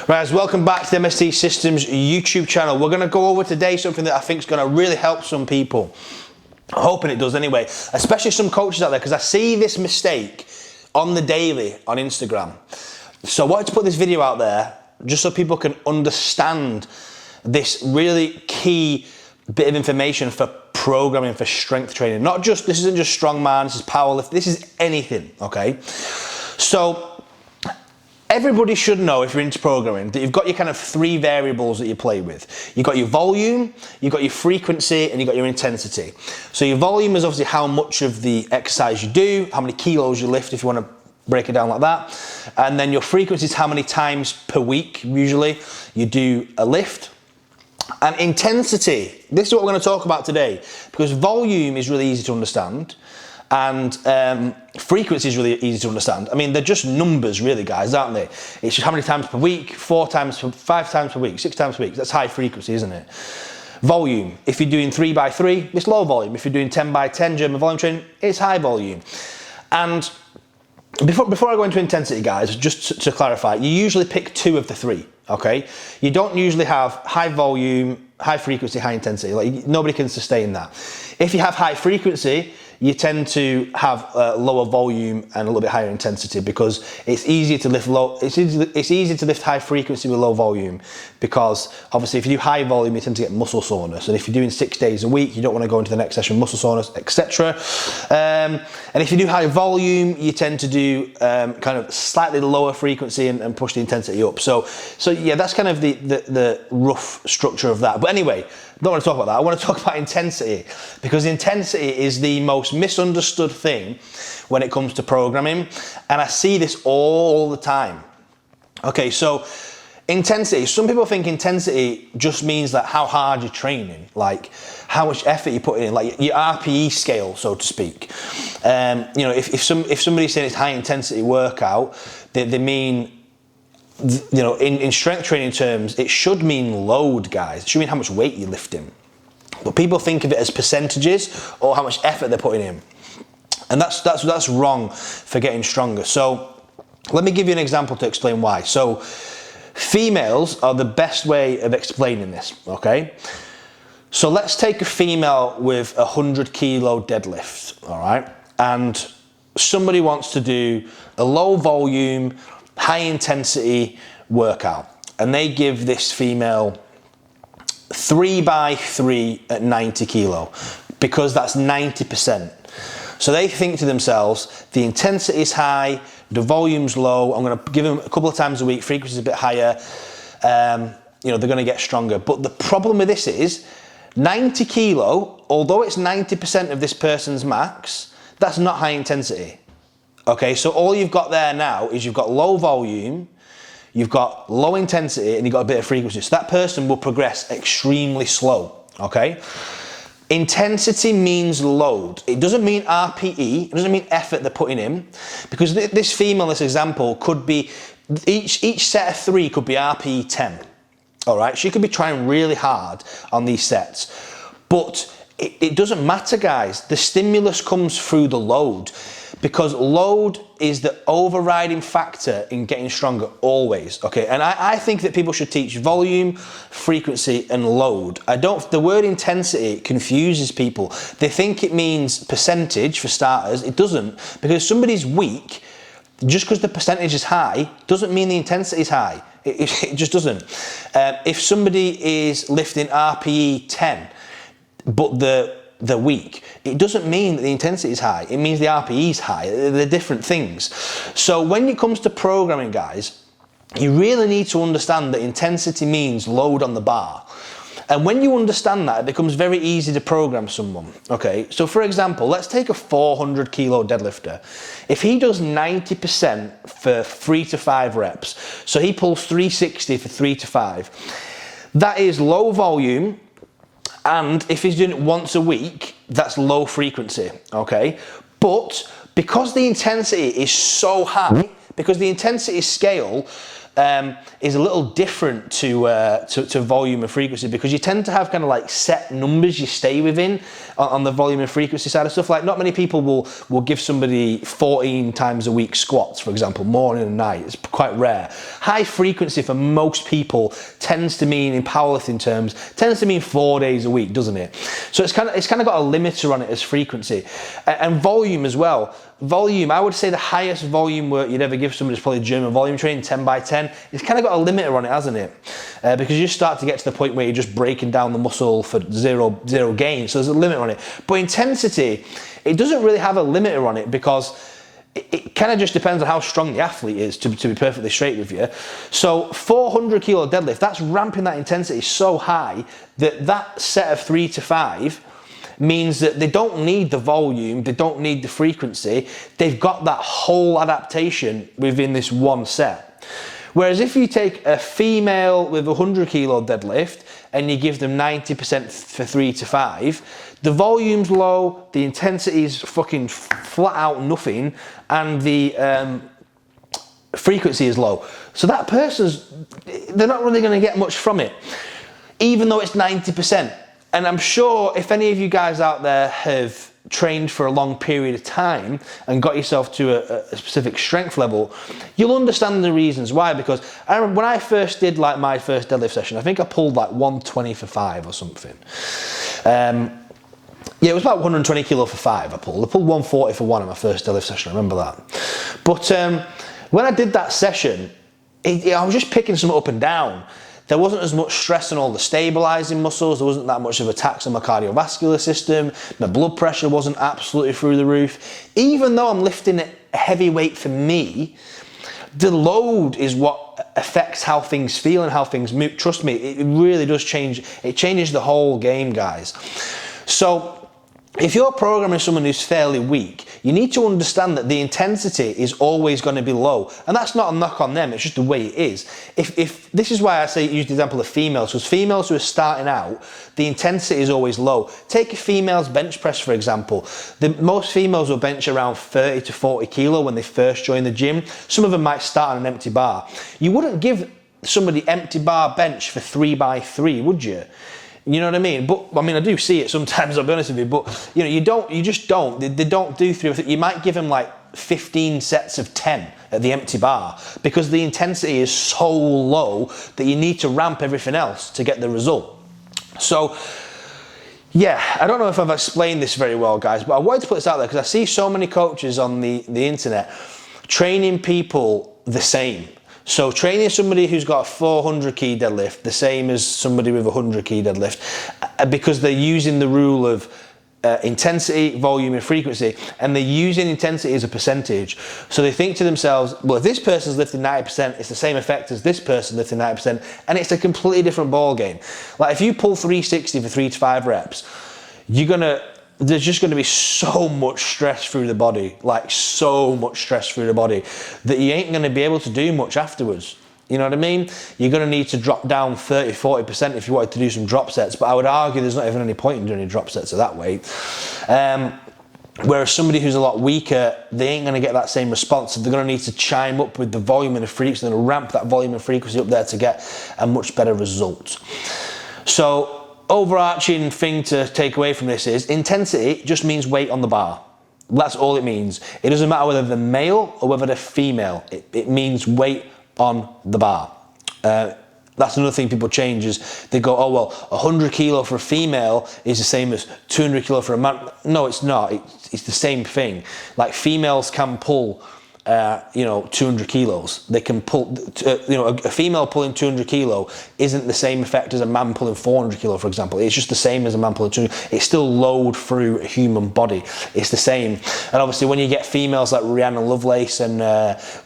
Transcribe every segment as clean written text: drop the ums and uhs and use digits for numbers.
Right, guys, welcome back to the MST Systems YouTube channel. We're going to go over today something that I think is going to really help some people. I'm hoping it does anyway, especially some coaches out there, because I see this mistake on the daily on Instagram. So I wanted to put this video out there just so people can understand this really key bit of information for programming for strength training. Not just, this isn't just strongman, this is powerlifting, this is anything, okay? So everybody should know, if you're into programming, that you've got your kind of three variables that you play with. You've got your volume, you've got your frequency, and you've got your intensity. So your volume is obviously how much of the exercise you do, how many kilos you lift if you want to break it down like that. And then your frequency is how many times per week, usually, you do a lift. And intensity, this is what we're going to talk about today, because volume is really easy to understand. And frequency is really easy to understand. I mean, they're just numbers really, guys, aren't they? It's just how many times per week, 5 times per week, 6 times per week. That's high frequency, isn't it? Volume, if you're doing 3x3, it's low volume. If you're doing 10x10 German volume training, it's high volume. And before I go into intensity, guys, just to clarify, you usually pick two of the three, okay? You don't usually have high volume, high frequency, high intensity. Like, nobody can sustain that. If you have high frequency, you tend to have lower volume and a little bit higher intensity, because it's easier to lift low. It's easier to lift high frequency with low volume, because obviously if you do high volume, you tend to get muscle soreness, and if you're doing 6 days a week, you don't want to go into the next session muscle soreness, etc. And if you do high volume, you tend to do kind of slightly lower frequency and push the intensity up. So yeah, that's kind of the rough structure of that. But anyway, I don't want to talk about that. I want to talk about intensity, because intensity is the most misunderstood thing when it comes to programming, and I see this all the time. Okay, so intensity, some people think intensity just means that how hard you're training, like how much effort you put in, like your RPE scale, so to speak. You know, if somebody's saying it's high intensity workout, they mean, you know, in strength training terms, it should mean load, guys. It should mean how much weight you're lifting. But people think of it as percentages or how much effort they're putting in. And that's wrong for getting stronger. So let me give you an example to explain why. So females are the best way of explaining this, okay? So let's take a female with 100 kilo deadlift, all right? And somebody wants to do a low volume, high intensity workout, and they give this female 3x3 at 90 kilo, because that's 90%. So they think to themselves, the intensity is high, the volume's low, I'm going to give them a couple of times a week, frequency is a bit higher, you know, they're going to get stronger. But the problem with this is 90 kilo, although it's 90% of this person's max, that's not high intensity. Okay, so all you've got there now is you've got low volume, you've got low intensity, and you've got a bit of frequency. So that person will progress extremely slow, okay? Intensity means load. It doesn't mean RPE, it doesn't mean effort they're putting in, because this female, this example, could be, each set of 3 could be RPE 10, all right? She could be trying really hard on these sets, but it doesn't matter, guys. The stimulus comes through the load, because load is the overriding factor in getting stronger always, okay? And I think that people should teach volume, frequency, and load. The word intensity confuses people. They think it means percentage for starters. It doesn't, because if somebody's weak, just because the percentage is high, doesn't mean the intensity is high. It just doesn't. If somebody is lifting RPE 10, but they're weak, it doesn't mean that the intensity is high. It means the RPE is high. They're different things. So when it comes to programming, guys, you really need to understand that intensity means load on the bar. And when you understand that, it becomes very easy to program someone, okay? So for example, let's take a 400 kilo deadlifter. If he does 90% for 3 to 5 reps, so he pulls 360 for 3 to 5, that is low volume. And if he's doing it once a week, that's low frequency, okay? But because the intensity is so high, because the intensity scale is a little different to volume and frequency, because you tend to have kind of like set numbers you stay within on the volume and frequency side of stuff. Like, not many people will give somebody 14 times a week squats, for example, morning and night. It's quite rare. High frequency for most people tends to mean, in powerlifting terms, tends to mean 4 days a week, doesn't it? So it's kind of got a limiter on it as frequency, and volume as well. Volume, I would say the highest volume work you'd ever give somebody is probably German volume training, 10 by 10. It's kind of got a limiter on it, hasn't it? Because you start to get to the point where you're just breaking down the muscle for zero gain. So there's a limit on it. But intensity, it doesn't really have a limiter on it, because it kind of just depends on how strong the athlete is, to be perfectly straight with you. So 400 kilo deadlift, that's ramping that intensity so high that set of 3 to 5 means that they don't need the volume, they don't need the frequency, they've got that whole adaptation within this one set. Whereas if you take a female with 100 kilo deadlift and you give them 90% for 3 to 5, the volume's low, the intensity is fucking flat out nothing, and the frequency is low. So that they're not really going to get much from it, even though it's 90%. And I'm sure if any of you guys out there have trained for a long period of time and got yourself to a specific strength level, you'll understand the reasons why. Because I remember when I first did like my first deadlift session, I think I pulled like 120 for 5 or something. Yeah, it was about 120 kilo for 5 I pulled 140 for 1 in my first deadlift session, I remember that. But when I did that session, I was just picking some up and down. There wasn't as much stress on all the stabilizing muscles, there wasn't that much of a tax on my cardiovascular system, my blood pressure wasn't absolutely through the roof. Even though I'm lifting a heavy weight for me, the load is what affects how things feel and how things move. Trust me, it really does change. It changes the whole game, guys. So if you're programming someone who's fairly weak, you need to understand that the intensity is always going to be low. And that's not a knock on them, it's just the way it is. If this is why I say use the example of females, because females who are starting out, the intensity is always low. Take a female's bench press, for example. Most females will bench around 30 to 40 kilo when they first join the gym. Some of them might start on an empty bar. You wouldn't give somebody empty bar bench for 3 by 3, would you? You know what I mean? But I mean, I do see it sometimes, I'll be honest with you, but you know, you just don't. They don't do 3. You might give them like 15 sets of 10 at the empty bar, because the intensity is so low that you need to ramp everything else to get the result. So yeah, I don't know if I've explained this very well, guys, but I wanted to put this out there because I see so many coaches on the internet training people the same. So training somebody who's got a 400 key deadlift the same as somebody with a 100 key deadlift, because they're using the rule of intensity, volume and frequency, and they're using intensity as a percentage. So they think to themselves, well, if this person's lifting 90%, it's the same effect as this person lifting 90%, and it's a completely different ball game. Like if you pull 360 for 3 to 5 reps, there's just going to be so much stress through the body, like so much stress through the body, that you ain't going to be able to do much afterwards. You know what I mean? You're going to need to drop down 30-40% if you wanted to do some drop sets, but I would argue there's not even any point in doing any drop sets of that weight. Whereas somebody who's a lot weaker, they ain't going to get that same response. So they're going to need to chime up with the volume and the frequency, and ramp that volume and frequency up there to get a much better result. So overarching thing to take away from this is intensity just means weight on the bar. That's all it means. It doesn't matter whether they're male or whether they're female. It means weight on the bar. That's another thing people change is they go, oh well, 100 kilo for a female is the same as 200 kilo for a man. No, it's not. It's the same thing. Like females can pull 200 kilos. They can pull, a female pulling 200 kilo isn't the same effect as a man pulling 400 kilo, for example. It's just the same as a man pulling 200. It's still load through a human body. It's the same. And obviously when you get females like Rihanna Lovelace and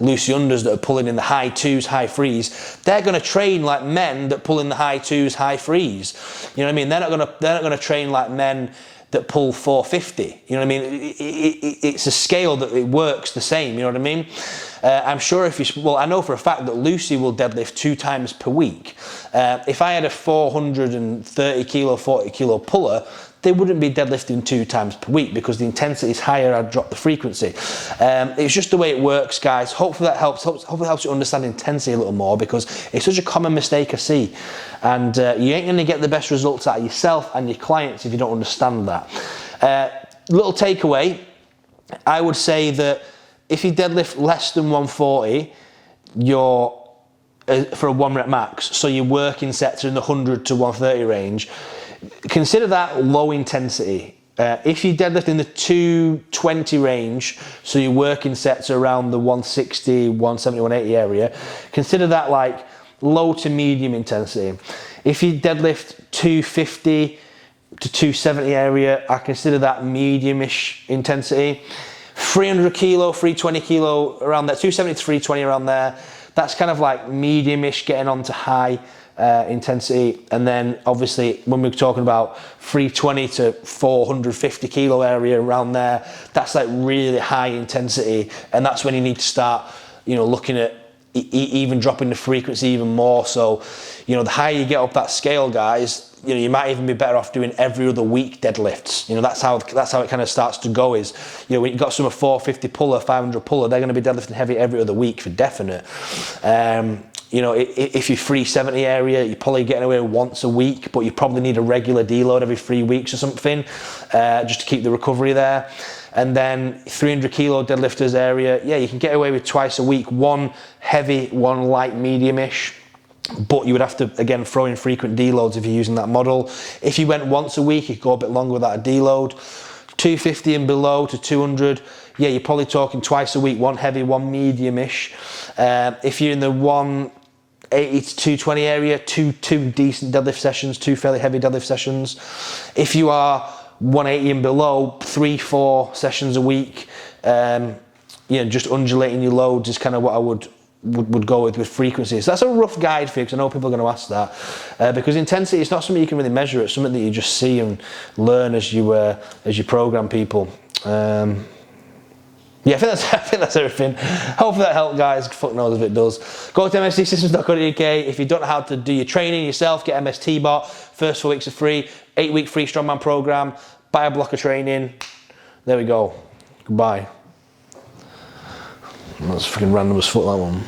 Lucy Unders that are pulling in the high 2s, high 3s, they're going to train like men that pull in the high 2s, high 3s. You know what I mean? They're not going to train like men that pull 450, you know what I mean? It's a scale that it works the same, you know what I mean? I'm sure I know for a fact that Lucy will deadlift 2 times per week. If I had a 430 kilo, 40 kilo puller, they wouldn't be deadlifting 2 times per week because the intensity is higher. I'd drop the frequency. It's just the way it works, guys. Hopefully that helps. Hopefully it helps you understand intensity a little more, because it's such a common mistake I see. And you ain't going to get the best results out of yourself and your clients if you don't understand that. Little takeaway, I would say that if you deadlift less than 140, you're for a 1 rep max, so your working sets are in the 100 to 130 range, consider that low intensity. If you deadlift in the 220 range, so your working sets are around the 160, 170, 180 area, consider that like low to medium intensity. If you deadlift 250 to 270 area, I consider that medium-ish intensity. 300 kilo, 320 kilo, around there, 270 to 320 around there, that's kind of like medium-ish getting on to high intensity. And then obviously when we're talking about 320 to 450 kilo area around there, that's like really high intensity. And that's when you need to start, you know, looking at even dropping the frequency even more. So, you know, the higher you get up that scale, guys, you know, you might even be better off doing every other week deadlifts. You know, that's how it kind of starts to go. Is, you know, when you've got some 450 puller, 500 puller, they're going to be deadlifting heavy every other week for definite. You know, if you're 370 area, you're probably getting away once a week, but you probably need a regular deload every 3 weeks or something, just to keep the recovery there. And then 300 kilo deadlifters area, yeah, you can get away with twice a week, one heavy, one light, medium-ish. But you would have to, again, throw in frequent deloads if you're using that model. If you went once a week, you could go a bit longer without a deload. 250 and below to 200, yeah, you're probably talking twice a week, one heavy, one medium-ish. If you're in the 180 to 220 area, two decent deadlift sessions, 2 fairly heavy deadlift sessions. If you are 180 and below, 3-4 sessions a week, you know, just undulating your loads is kind of what I would go with frequency. So that's a rough guide for you, because I know people are going to ask that, because intensity is not something you can really measure. It's something that you just see and learn as you program people. Yeah, I think that's everything. Hopefully that helped, guys. Fuck knows if it does. Go to mstsystems.co.uk. If you don't know how to do your training yourself, get MST bot. First 4 weeks are free. 8-week free strongman program. Buy a block of training. There we go. Goodbye. That's freaking random as fuck, that one.